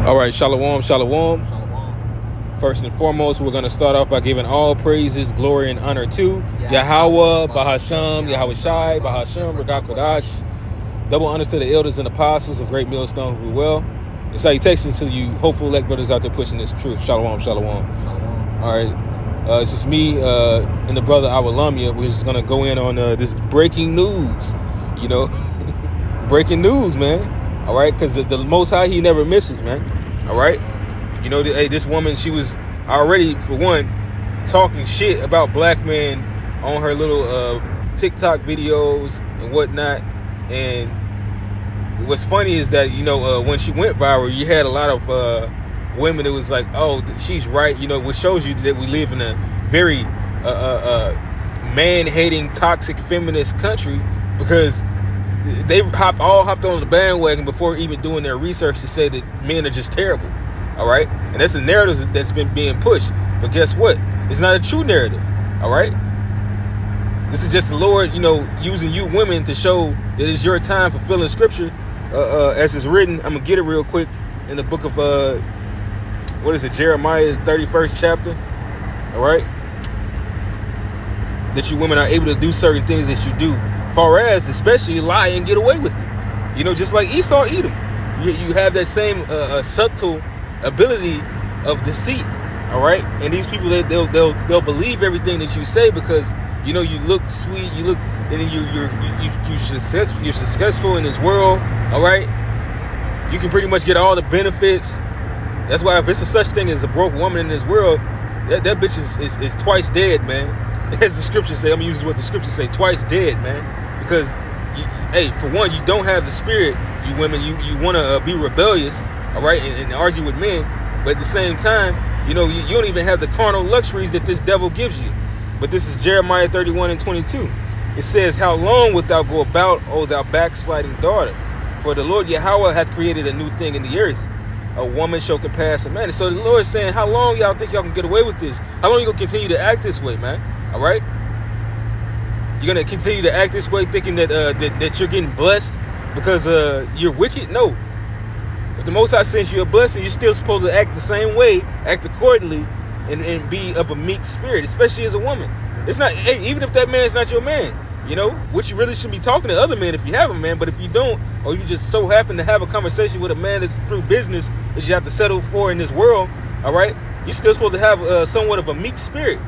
All right, shalom, shalom. Shalom. First and foremost, we're going to start off by giving all praises, glory, and honor to Yahweh, Bahasham, Yahweh Shai, Bahasham, Regah Kodash. Double honors to the elders and apostles of Great Millstone who well. And salutations to you, hopeful elect brothers out there pushing this truth. Shalom, shalom. Shalom. All right, it's just me and the brother Awalamia. We're just going to go in on this breaking news, breaking news, man. All right, because the Most High, he never misses, man. All right, hey, this woman, she was already, for one, talking shit about black men on her little TikTok videos and whatnot. And what's funny is that when she went viral, you had a lot of women that was like, "Oh, she's right," which shows you that we live in a very man-hating, toxic, feminist country, because they all hopped on the bandwagon before even doing their research to say that men are just terrible. All right, and that's the narrative that's been being pushed. But guess what? It's not a true narrative. All right, this is just the Lord, using you women to show that it's your time fulfilling Scripture, as it's written. I'm gonna get it real quick in the book of Jeremiah 31st chapter. All right, that you women are able to do certain things that you do. Far as especially lie and get away with it, just like Esau, Edom, you have that same subtle ability of deceit. All right, and these people, they'll believe everything that you say because you look sweet, you look, and then you're successful in this world. All right, you can pretty much get all the benefits. That's why if it's a such thing as a broke woman in this world, that bitch is twice dead, man. As the scriptures say, I'm gonna use what the scriptures say, twice dead, man. Because, for one, you don't have the spirit, you women. You want to be rebellious, all right, and argue with men. But at the same time, you don't even have the carnal luxuries that this devil gives you. But this is Jeremiah 31:22. It says, "How long wilt thou go about, O thou backsliding daughter? For the Lord Yahweh hath created a new thing in the earth. A woman shall compass a man." And so the Lord is saying, how long y'all think y'all can get away with this? How long you gonna continue to act this way, man? All right? You're gonna continue to act this way, thinking that that you're getting blessed because you're wicked? No. If the Most High sends you a blessing, you're still supposed to act the same way, act accordingly, and be of a meek spirit, especially as a woman. It's not, even if that man's not your man, which you really should be talking to other men if you have a man. But if you don't, or you just so happen to have a conversation with a man that's through business that you have to settle for in this world, all right, you're still supposed to have somewhat of a meek spirit.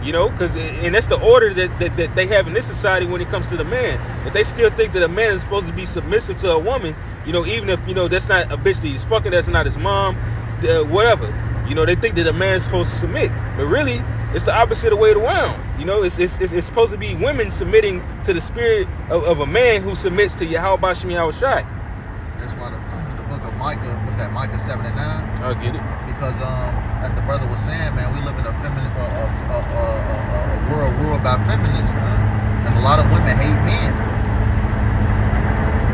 And that's the order that they have in this society when it comes to the man. If they still think that a man is supposed to be submissive to a woman, even if, that's not a bitch that he's fucking, that's not his mom, whatever. They think that a man's supposed to submit. But really, it's the opposite way around. It's supposed to be women submitting to the spirit of a man who submits to Yahweh Bashem Yahweh Shai. That's why the book of Micah, what's that, Micah 7 and 9? I'll get it. Because as the brother was saying, man, we live in a world ruled by feminism, man. And a lot of women hate men.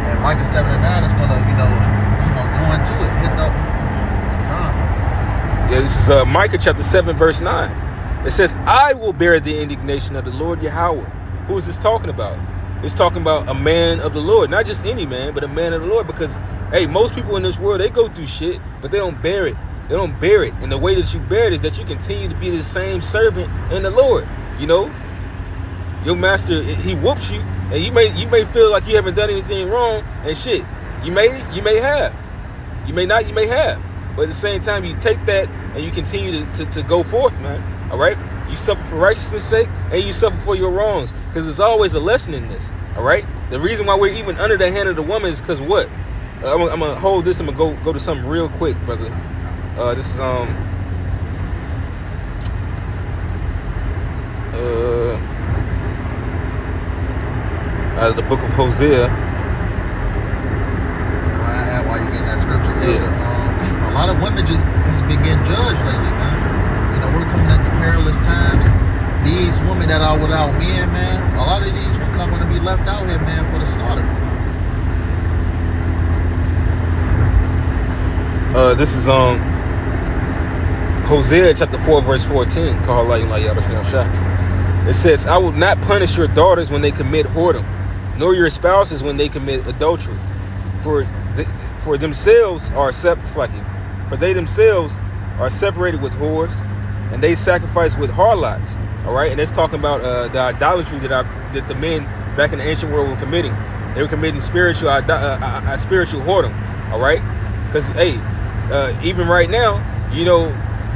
And Micah 7 and 9 is gonna, go into it. Hit the Yeah, this is Micah chapter 7, verse 9. It says, "I will bear the indignation of the Lord Yahweh." Who is this talking about? It's talking about a man of the Lord. Not just any man, but a man of the Lord. Because, most people in this world, they go through shit, but they don't bear it. They don't bear it. And the way that you bear it is that you continue to be the same servant in the Lord. Your master, he whoops you, and you may feel like you haven't done anything wrong, and shit. You may have. You may not, you may have. But at the same time, you take that and you continue to go forth, man. All right? You suffer for righteousness' sake, and you suffer for your wrongs. Because there's always a lesson in this. All right? The reason why we're even under the hand of the woman is because what? I'm going to hold this. I'm going to go to something real quick, brother. This is out of the book of Hosea. While you getting that scripture, a lot of women just has been getting judged lately, man. We're coming into perilous times. These women that are without men, man, a lot of these women are going to be left out here, man, for the slaughter. This is Hosea chapter 4, verse 14. It says, "I will not punish your daughters when they commit whoredom, nor your spouses when they commit adultery. For themselves are For they themselves are separated with whores, and they sacrifice with harlots. All right, and it's talking about the idolatry that the men back in the ancient world were committing. They were committing spiritual whoredom. All right, because even right now,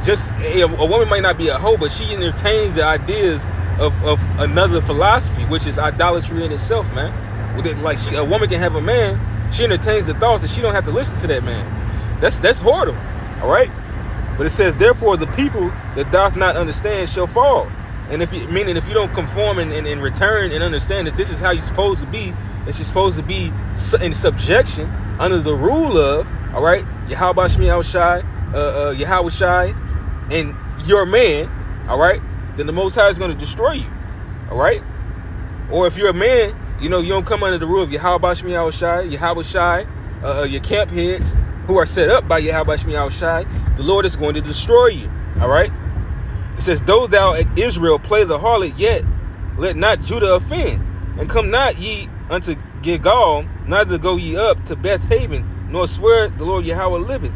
just a woman might not be a hoe, but she entertains the ideas of another philosophy, which is idolatry in itself, man. Like a woman can have a man, she entertains the thoughts that she don't have to listen to that man. That's whoredom. All right, but it says, therefore the people that doth not understand shall fall. And if you don't conform and return and understand that this is how you're supposed to be, that you're supposed to be in subjection under the rule of, all right, Yahweh Shai, Yahweh Shai, and your man, all right, then the Most High is going to destroy you, all right? Or if you're a man, you don't come under the rule of Yahweh Shai, your camp heads who are set up by Yahweh Shai, the Lord is going to destroy you, all right? It says, though thou Israel play the harlot, yet let not Judah offend, and come not ye unto Gilgal, neither go ye up to Beth Haven, nor swear the Lord Yahweh liveth.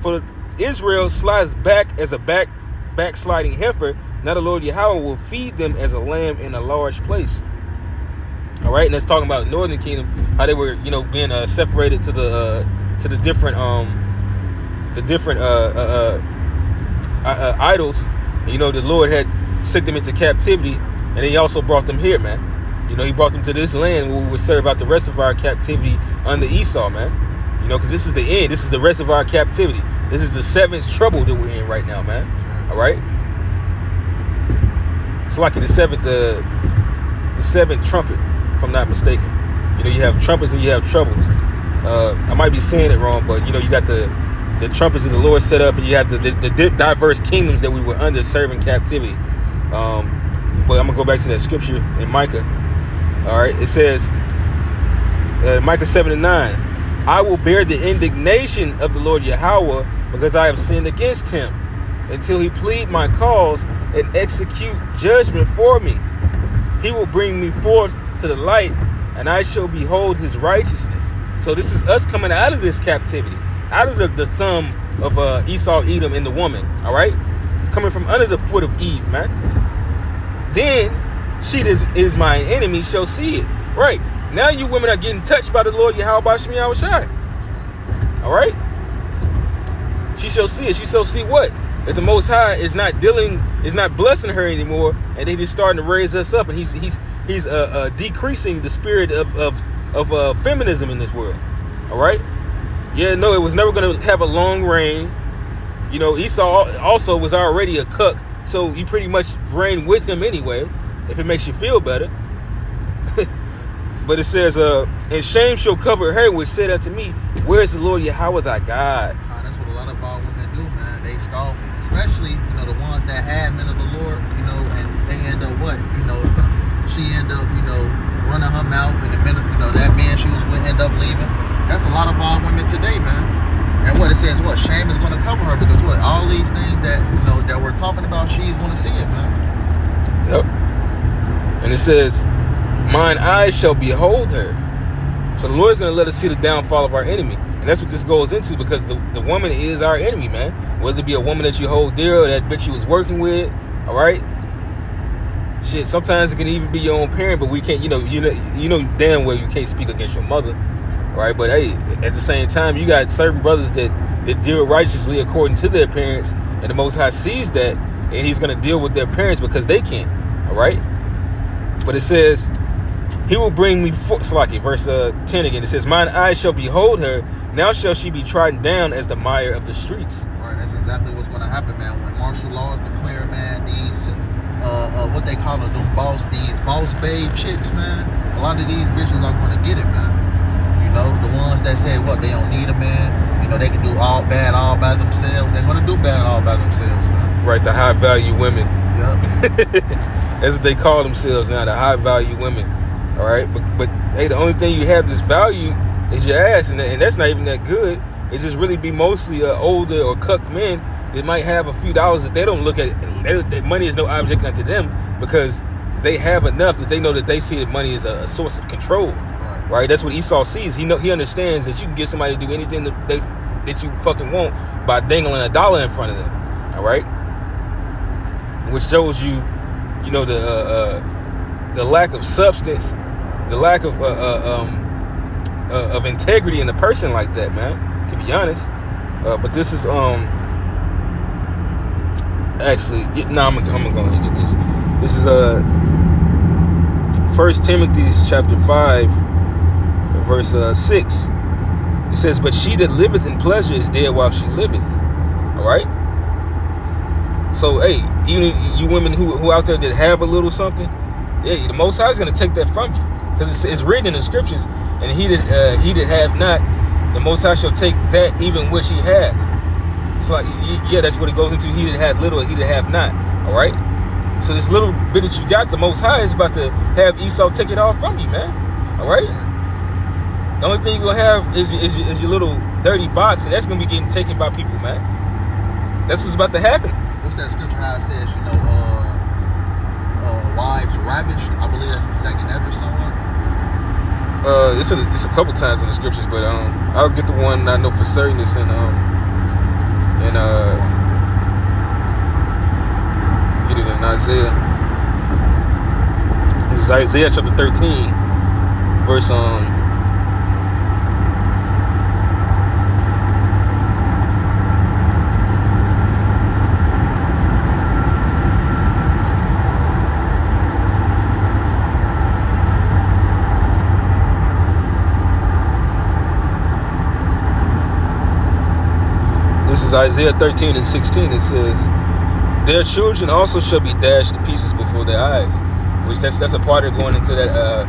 For Israel slides back as a backsliding heifer, now the Lord Yahweh will feed them as a lamb in a large place. All right, and that's talking about the northern kingdom, how they were, being separated to the different idols. The Lord had sent them into captivity, and then he also brought them here, man. He brought them to this land where we would serve out the rest of our captivity under Esau, man. Because this is the end. This is the rest of our captivity. This is the seventh trouble that we're in right now, man. All right. It's like the seventh trumpet, if I'm not mistaken. You have trumpets and you have troubles. I might be saying it wrong, but you got the trumpets that the Lord set up, and you have the diverse kingdoms that we were under serving captivity. But I'm gonna go back to that scripture in Micah. All right, it says, Micah 7:9, I will bear the indignation of the Lord Yahweh, because I have sinned against him, until he plead my cause and execute judgment for me. He will bring me forth to the light, and I shall behold his righteousness. So this is us coming out of this captivity, out of the thumb of Esau, Edom, and the woman, all right? Coming from under the foot of Eve, man. Then she that is my enemy shall see it. Right. Now you women are getting touched by the Lord Yahweh Shai. All right? She shall see it. She shall see what? That the Most High is not blessing her anymore, and then he's starting to raise us up, and he's decreasing the spirit of feminism in this world. All right? Yeah, no, it was never going to have a long reign. Esau also was already a cuck, so you pretty much reign with him anyway, if it makes you feel better. But it says, and shame shall cover her, which said unto me, where is the Lord Yahweh thy God? That's what a lot of our women do, man. They scoff, especially, the ones that had men of the Lord, and they end up what? She end up, running her mouth, and the minute, that man she was with end up leaving. That's a lot of our women today, man. And what it says, what? Shame is going to cover her, because what? All these things that, that we're talking about, she's going to see it, man. Yep. And it says, mine eyes shall behold her. So the Lord's going to let us see the downfall of our enemy. And that's what this goes into, because the woman is our enemy, man. Whether it be a woman that you hold dear or that bitch you was working with, all right? Shit, sometimes it can even be your own parent, but we can't, you know damn well you can't speak against your mother, right? But hey, at the same time, you got certain brothers that deal righteously according to their parents, and the Most High sees that, and he's going to deal with their parents because they can't, all right? But it says, he will bring me forth, Salaki, verse 10 again. It says, mine eyes shall behold her, now shall she be trodden down as the mire of the streets. Right, that's exactly what's going to happen, man. When martial laws declare, man, these, what they call them, these boss babe chicks, man, a lot of these bitches are going to get it, man. The ones that say, what, they don't need a man, they can do all bad all by themselves. They're going to do bad all by themselves, man. Right, the high value women. Yep. That's what they call themselves now, the high value women. All right, but hey, the only thing you have this value is your ass, and that's not even that good. It just really be mostly older or cuck men that might have a few dollars that they don't look at. Money is no object unto them, because they have enough that they know that they see that money is a source of control. Right? That's what Esau sees. He understands that you can get somebody to do anything that that you fucking want by dangling $1 in front of them. All right, which shows you, you know, the lack of substance, the lack of integrity in a person like that, man. To be honest, but this is actually, no, I'm gonna go ahead and get this. This is 1 Timothy chapter 5, verse 6. It says, "But she that liveth in pleasure is dead while she liveth." All right. So, hey, even you women who out there that have a little something, yeah, the Most High is gonna take that from you, because it's written in the scriptures, and he that have not, the Most High shall take that even which he hath. It's like, yeah, that's what it goes into. He that hath little, and he that have not. All right. So this little bit that you got, the Most High is about to have Esau take it all from you, man. All right. The only thing you're gonna have is your little dirty box, and that's gonna be getting taken by people, man. That's what's about to happen. What's that scripture? How it says, you know, wives ravished. I believe that's in 2nd Ezra somewhere. It's a couple times in the scriptures, but I'll get the one I know for certain. It's in get it in Isaiah. This is Isaiah chapter 13, verse This is Isaiah 13 and 16. It says, "Their children also shall be dashed to pieces before their eyes," which that's a part of going into that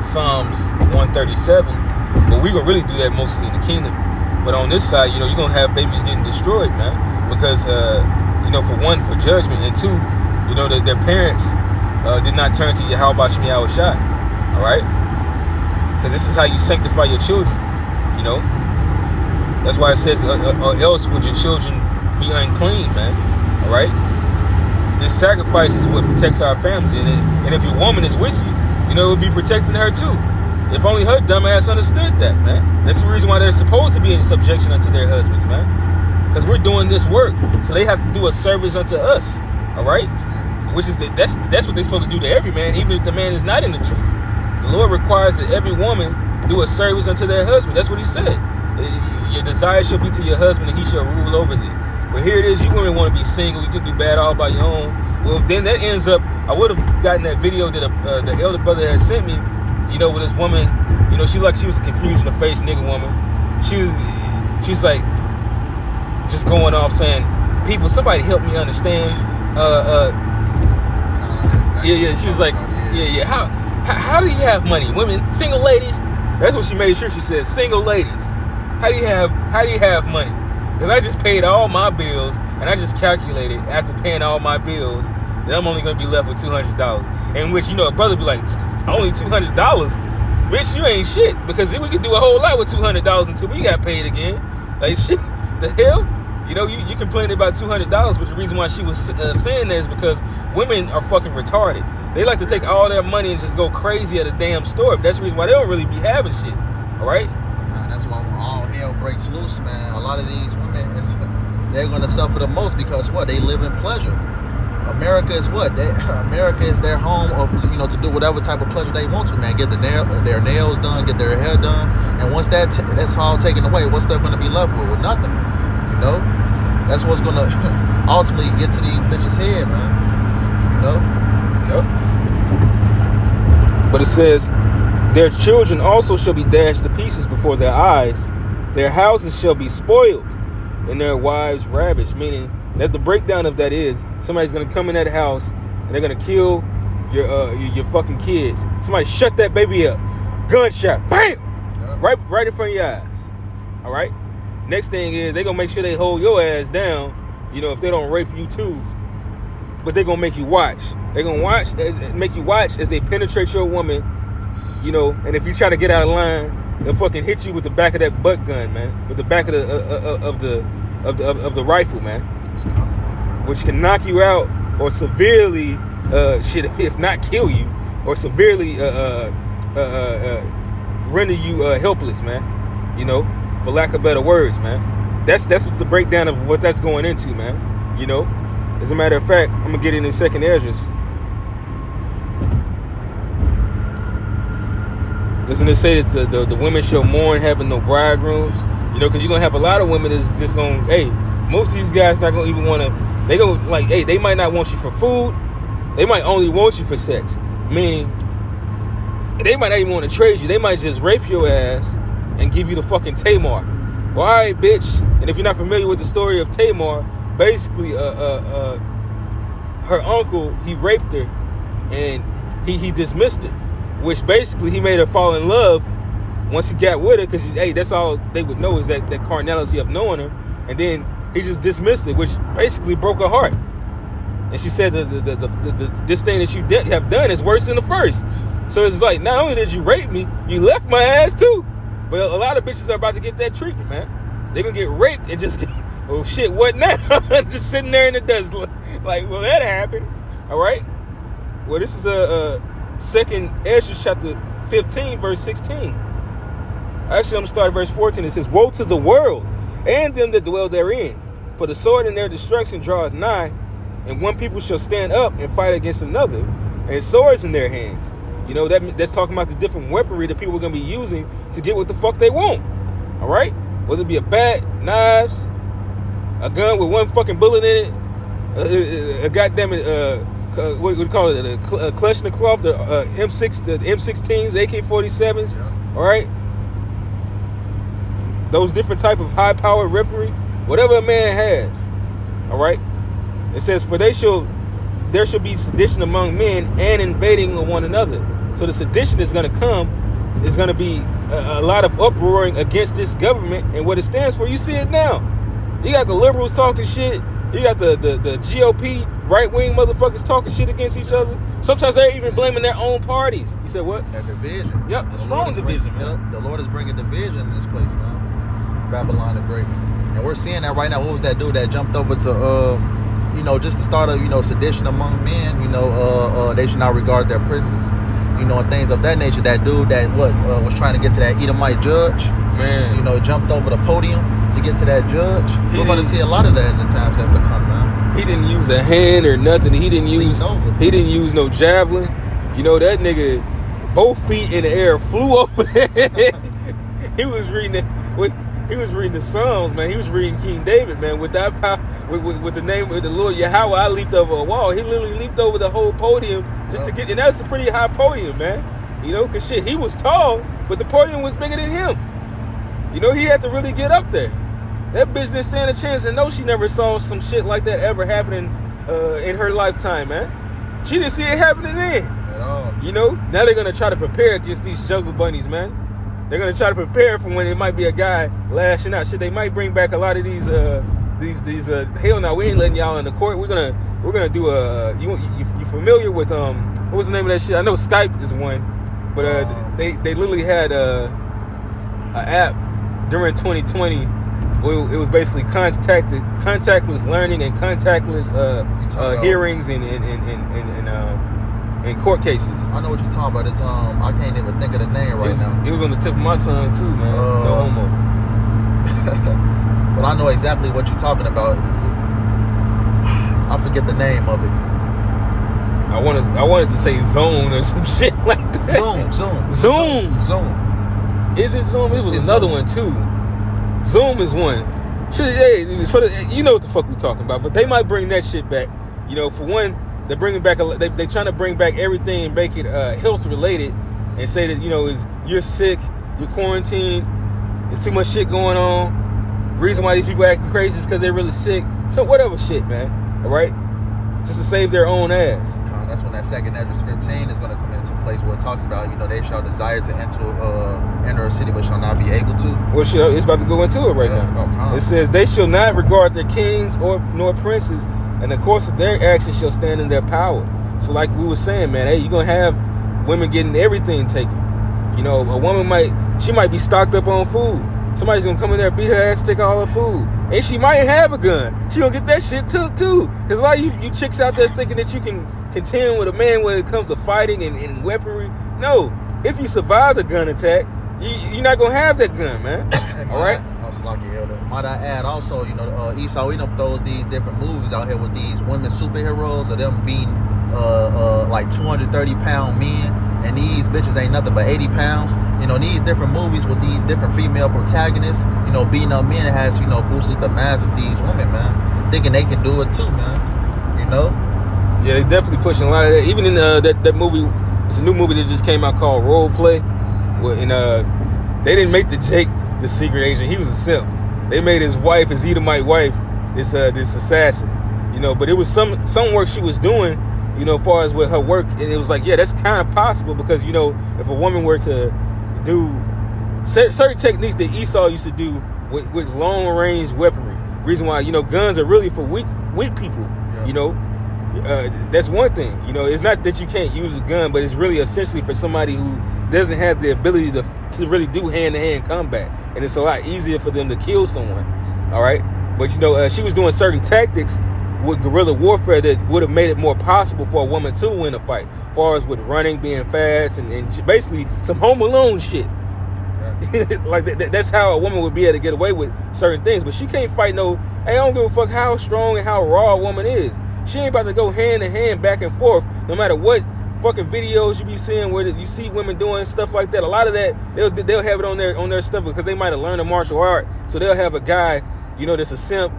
Psalms 137. But we gonna really do that mostly in the kingdom. But on this side, you know, you're gonna have babies getting destroyed, man, because you know, for one, for judgment, and two, you know, that their parents did not turn to Yahweh Shemi Shai. All right, because this is how you sanctify your children. You know. That's why it says, or else would your children be unclean, man. All right? This sacrifice is what protects our families. And if your woman is with you, you know, it would be protecting her too. If only her dumb ass understood that, man. That's the reason why they're supposed to be in subjection unto their husbands, man. Because we're doing this work. So they have to do a service unto us. All right? Which is, that's what they're supposed to do to every man, even if the man is not in the truth. The Lord requires that every woman do a service unto their husband. That's what he said. Your desire shall be to your husband, and he shall rule over thee. But here it is, you women want to be single, you can be bad all by your own. Well, then that ends up, I would have gotten that video that the elder brother had sent me, you know, with this woman, you know, she was a confused in the face nigga woman. She's like, just going off saying, people, somebody help me understand. Yeah, she was like, yeah, how do you have money? Women, single ladies, that's what she made sure she said, single ladies. How do you have money? Because I just paid all my bills, and I just calculated after paying all my bills that I'm only gonna be left with $200. In which, you know, a brother be like, only $200? Bitch, you ain't shit. Because we could do a whole lot with $200 until we got paid again. Like shit, the hell? You know, you complained about $200, but the reason why she was saying that is because women are fucking retarded. They like to take all their money and just go crazy at a damn store. That's the reason why they don't really be having shit. All right? That's why when all hell breaks loose, man, a lot of these women, they're going to suffer the most because what? They live in pleasure. America is what? America is their home to do whatever type of pleasure they want to, man. Get their nails done, get their hair done, and once that's all taken away, what's they're going to be left with nothing. You know, that's what's going to ultimately get to these bitches' head, man. You know. Yep. But it says, "Their children also shall be dashed to pieces before their eyes. Their houses shall be spoiled, and their wives ravished." Meaning that the breakdown of that is somebody's gonna come in that house and they're gonna kill your fucking kids. Somebody shut that baby up, gunshot, bam, right in front of your eyes. All right. Next thing is they gonna make sure they hold your ass down. You know, if they don't rape you too, but they're gonna make you watch. They're gonna make you watch as they penetrate your woman. You know, and if you try to get out of line, they'll fucking hit you with the back of that butt gun, man, with the back of the rifle, man, which can knock you out or severely, if not kill you, or severely render you helpless, man. You know, for lack of better words, man. That's the breakdown of what that's going into, man. You know, as a matter of fact, I'm gonna get it in second Esdras. Doesn't it say that the women shall mourn having no bridegrooms? You know, because you're gonna have a lot of women that's just gonna, hey, most of these guys not gonna even wanna. They go like, hey, they might not want you for food. They might only want you for sex. Meaning, they might not even want to trade you. They might just rape your ass and give you the fucking Tamar. Well, all right, bitch. And if you're not familiar with the story of Tamar, basically, her uncle, he raped her, and he dismissed it. Which basically he made her fall in love once he got with her, because hey, that's all they would know is that carnality of knowing her, and then he just dismissed it, which basically broke her heart. And she said this thing that you have done is worse than the first. So it's like, not only did you rape me, you left my ass too. But a lot of bitches are about to get that treatment, man. They're gonna get raped and just, oh shit, what now? Just sitting there in the dust, like, well, that happened. All right. Well, this is a second Ezra chapter 15, verse 16. Actually, I'm gonna start at verse 14. It says, "Woe to the world and them that dwell therein, for the sword in their destruction draweth nigh, and one people shall stand up and fight against another, and swords in their hands." You know, that's talking about the different weaponry that people are gonna be using to get what the fuck they want. All right, whether it be a bat, knives, a gun with one fucking bullet in it, a goddamn what do you call it? A Kalashnikov, the M6, the M16s, AK-47s. Yeah. All right, those different type of high-powered weaponry, whatever a man has. All right, it says, "For there shall be sedition among men and invading of one another." So the sedition is going to come. It's going to be a lot of uproaring against this government and what it stands for. You see it now. You got the liberals talking shit. You got the GOP right-wing motherfuckers talking shit against each other. Sometimes they're even blaming their own parties. You said what? That division. Yep, a strong division, man. Yep, the Lord is bringing division in this place, man. Babylon the Great. And we're seeing that right now. What was that dude that jumped over to, just to start a, sedition among men? They should not regard their princes, and things of that nature. That dude that was trying to get to that Edomite judge, man, jumped over the podium to get to that judge. We're going to see a lot of that in the times that's to come, man. He didn't use a hand or nothing. He didn't use no javelin. That nigga, both feet in the air, flew over there. He was reading the Psalms, man. He was reading King David, man. With that power, with the name of the Lord Yahweh, I leaped over a wall. He literally leaped over the whole podium just to get, and that's a pretty high podium, man. Cause shit, he was tall, but the podium was bigger than him. He had to really get up there. That bitch didn't stand a chance, and no, she never saw some shit like that ever happening in her lifetime, man. She didn't see it happening then. At all. Now they're gonna try to prepare against these jungle bunnies, man. They're gonna try to prepare for when it might be a guy lashing out. Shit, they might bring back a lot of these hell no, we ain't letting y'all in the court. We're gonna do you familiar with what was the name of that shit? I know Skype is one, but they literally had a app during 2020. It was basically contactless learning and contactless hearings and court cases. I know what you're talking about. It's I can't even think of the name now. It was on the tip of my tongue too, man. No homo. But I know exactly what you're talking about. I forget the name of it. I wanted to say Zone or some shit like that. Zoom. Is it Zoom? It was another one too. Zoom is one. Shit, it's for you know what the fuck we talking about. But they might bring that shit back. For one, they're bringing back they trying to bring back everything and make it health related, and say that is you're sick, you're quarantined, there's too much shit going on. Reason why these people are acting crazy is because they're really sick. So whatever shit, man. All right, just to save their own ass. That's when that second Esdras 15 is going to come into place, where it talks about they shall desire to enter a city but shall not be able to. Well, shit, it's about to go into it right now. It says they shall not regard their kings nor princes, and the course of their actions shall stand in their power. So like we were saying, man, hey, you're gonna have women getting everything taken. A woman might be stocked up on food. Somebody's gonna come in there, beat her ass, take all her food. And she might have a gun. She gonna get that shit took too. There's a lot of you chicks out there thinking that you can contend with a man when it comes to fighting and weaponry. No. If you survive a gun attack, you're not gonna have that gun, man. All right. Might I add also, you know, Esau, we done throws these different movies out here with these women superheroes of them being like 230-pound men, and these bitches ain't nothing but 80 pounds. You know, these different movies with these different female protagonists, you know, beating up men has, you know, boosted the mass of these women, man, thinking they can do it too, man. You know? Yeah, they definitely pushing a lot of that. Even in that movie, it's a new movie that just came out called Role Play. They didn't make the Jake the secret agent. He was a simp. They made his wife, his Edomite wife, this assassin. You know, but it was some work she was doing, you know, as far as with her work, and it was like, yeah, that's kind of possible because, you know, if a woman were to do certain techniques that Esau used to do with long range weaponry. Reason why, you know, guns are really for weak people. Yeah. You know, that's one thing. You know, it's not that you can't use a gun, but it's really essentially for somebody who doesn't have the ability to really do hand-to-hand combat, and it's a lot easier for them to kill someone. All right, but you know, she was doing certain tactics with guerrilla warfare that would have made it more possible for a woman to win a fight, as far as with running, being fast, and basically some Home Alone shit. Like that's how a woman would be able to get away with certain things. But she can't fight no. Hey, I don't give a fuck how strong and how raw a woman is. She ain't about to go hand to hand, back and forth, no matter what fucking videos you be seeing where you see women doing stuff like that. A lot of that they'll have it on their stuff because they might have learned a martial art. So they'll have a guy, you know, that's a simp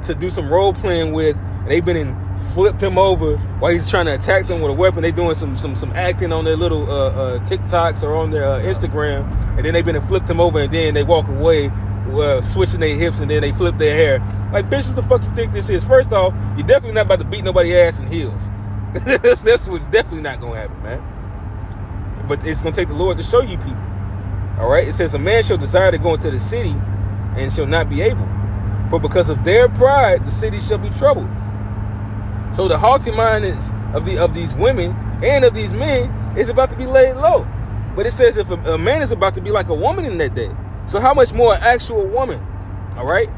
to do some role playing with, and they've been flipped him over while he's trying to attack them with a weapon. They doing some acting on their little TikToks or on their Instagram, and then they've been flipped him over, and then they walk away switching their hips, and then they flip their hair. Like, bitch, what the fuck you think this is? First off, you're definitely not about to beat nobody's ass in heels. That's what's definitely not gonna happen, man. But it's gonna take the Lord to show you people. All right. It says a man shall desire to go into the city and shall not be able, for because of their pride the city shall be troubled. So the haughty mindedness of these women and of these men is about to be laid low. But it says if a man is about to be like a woman in that day, so how much more an actual woman? All right.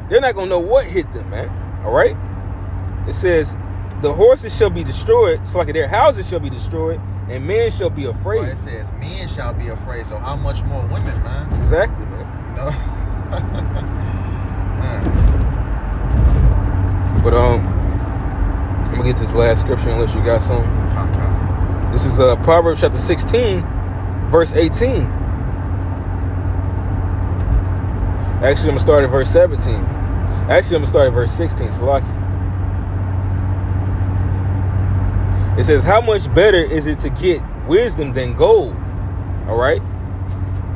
They're not gonna know what hit them, man. All right. It says the horses shall be destroyed, so like their houses shall be destroyed, and men shall be afraid. Well, it says men shall be afraid, so how much more women, man? Exactly, man. You know? Man. But I'm gonna get this last scripture unless you got something. Come. This is Proverbs chapter 16, verse 18. Actually, I'm gonna start at verse 17. Actually, I'm gonna start at verse 16. Salaki. It says, how much better is it to get wisdom than gold? All right.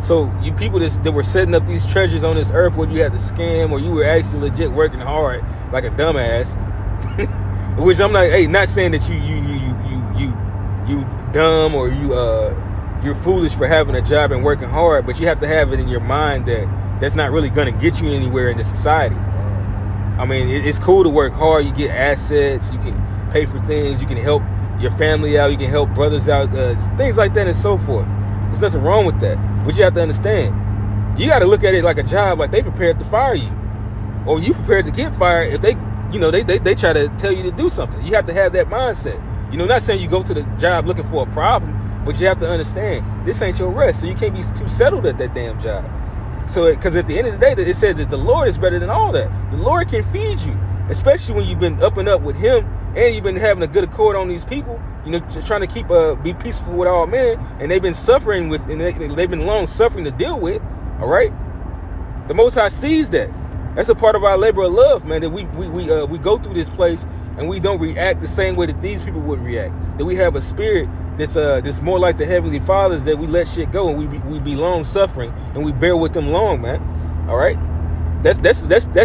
So you people that were setting up these treasures on this earth where you had to scam, or you were actually legit working hard like a dumbass, which I'm not saying that you dumb or you're foolish for having a job and working hard, but you have to have it in your mind that that's not really going to get you anywhere in this society. I mean, it's cool to work hard. You get assets, you can pay for things, you can help your family out, you can help brothers out, things like that and so forth. There's nothing wrong with that. But you have to understand, you got to look at it like a job, like they prepared to fire you, or you prepared to get fired if they try to tell you to do something. You have to have that mindset. You know, not saying you go to the job looking for a problem, but you have to understand this ain't your rest, so you can't be too settled at that damn job. So, because at the end of the day, it said that the Lord is better than all that. The Lord can feed you, especially when you've been up and up with Him, and you've been having a good accord on these people. You know, trying to keep be peaceful with all men, and they've been suffering with, and they've been long suffering to deal with. All right, the Most High sees that. That's a part of our labor of love, man. That we go through this place and we don't react the same way that these people would react. That we have a spirit that's more like the Heavenly Father's, that we let shit go and we be long suffering and we bear with them long, man. All right, that's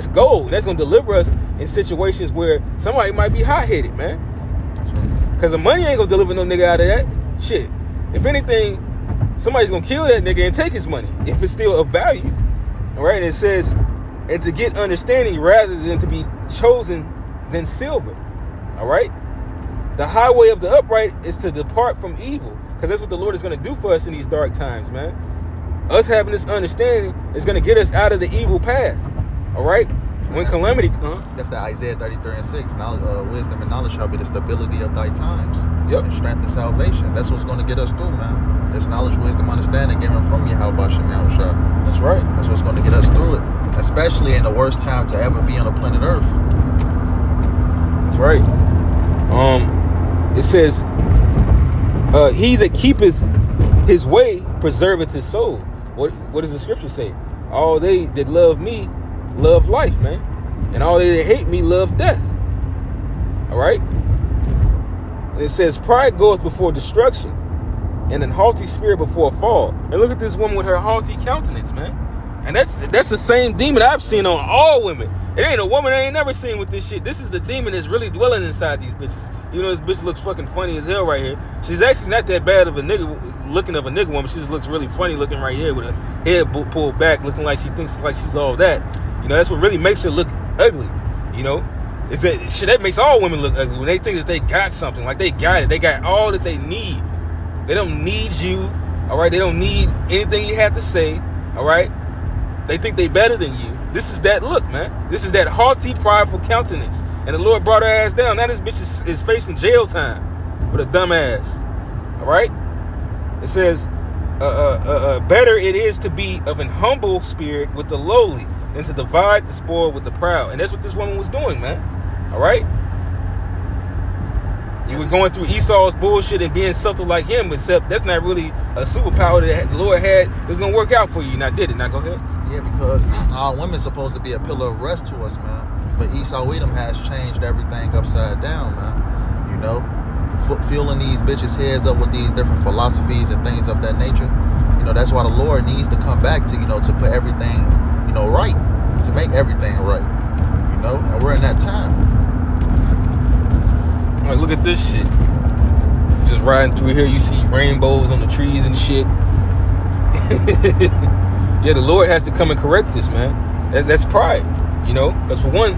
gold. That's gonna deliver us in situations where somebody might be hot headed, man. Because the money ain't gonna deliver no nigga out of that shit. If anything, somebody's gonna kill that nigga and take his money if it's still of value. All right, and it says, and to get understanding rather than to be chosen than silver. All right, the highway of the upright is to depart from evil, because that's what the Lord is going to do for us in these dark times, man. Us having this understanding is going to get us out of the evil path. All right, when calamity comes. That's the Isaiah 33:6. Knowledge, wisdom and knowledge shall be the stability of thy times. Yep. And strength and salvation. That's what's going to get us through, man. It's knowledge, wisdom, understanding given from Yahweh Shem Yahushua. That's right. That's what's going to get us through it, especially in the worst time to ever be on the planet Earth. That's right. It says, he that keepeth his way preserveth his soul. What does the scripture say? All they that love me love life, man. And all they that hate me love death. All right? And it says, pride goeth before destruction, and an haughty spirit before a fall. And look at this woman with her haughty countenance, man. And that's the same demon I've seen on all women. It ain't a woman I ain't never seen with this shit. This is the demon that's really dwelling inside these bitches. You know, this bitch looks fucking funny as hell right here. She's actually not that bad of a nigga woman. She just looks really funny looking right here with her head pulled back, looking like she thinks like she's all that. You know, that's what really makes her look ugly. You know, it's that shit that makes all women look ugly when they think that they got something, like they got it. They got all that they need. They don't need you, all right? They don't need anything you have to say, all right? They think they better than you. This is that look, man. This is that haughty, prideful countenance. And the Lord brought her ass down. Now this bitch is facing jail time with a dumb ass, all right? It says, better it is to be of an humble spirit with the lowly than to divide the spoil with the proud. And that's what this woman was doing, man, all right? You were going through Esau's bullshit and being subtle like him, except that's not really a superpower that the Lord had. It was going to work out for you. Now, did it? Now, go ahead. Yeah, because our women's supposed to be a pillar of rest to us, man. But Esau Edom has changed everything upside down, man. You know, fueling these bitches' heads up with these different philosophies and things of that nature. You know, that's why the Lord needs to come back to, you know, to put everything, you know, right. To make everything right. You know, and we're in that time. Like, look at this shit. Just riding through here, you see rainbows on the trees and shit. Yeah, the Lord has to come and correct this, man. That's pride, you know? Because for one,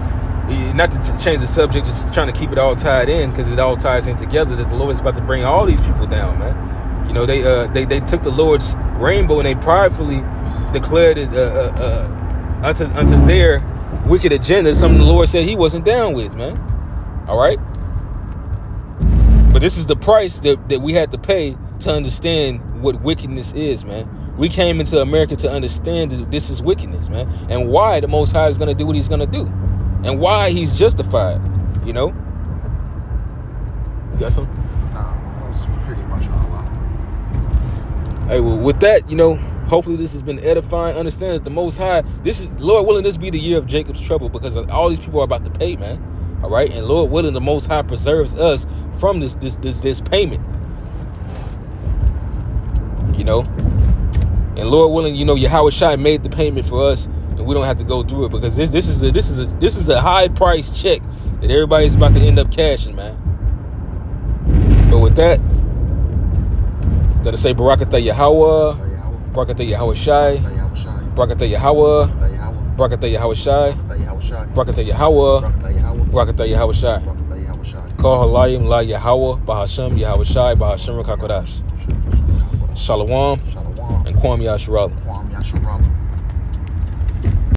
not to change the subject, just trying to keep it all tied in, because it all ties in together, that the Lord is about to bring all these people down, man. You know, they took the Lord's rainbow and they pridefully declared it unto their wicked agenda, something the Lord said he wasn't down with, man. All right? But this is the price that we had to pay to understand what wickedness is, man. We came into America to understand that this is wickedness, man. And why the Most High is going to do what he's going to do. And why he's justified, you know? You got something? Nah, that's pretty much all I have. Hey, well, with that, you know, hopefully this has been edifying. Understand that the Most High, this is, Lord willing, this be the year of Jacob's trouble, because all these people are about to pay, man. All right, and Lord willing, the Most High preserves us from this payment. You know, and Lord willing, you know, Yahweh Shai made the payment for us, and we don't have to go through it, because this is a high price check that everybody's about to end up cashing, man. But with that, gotta say Barakatah Yahweh, Barakatah Yahweh Shai, Barakatah Yahweh, Barakatah Yahweh Shai, Barakatah Yahweh, Barakatah Yahweh Shai. Call Halayim La Yahweh, Bahashem Yahweh Shai, Bahashem Rakakodash. Shalom and Kwam Yasharallah.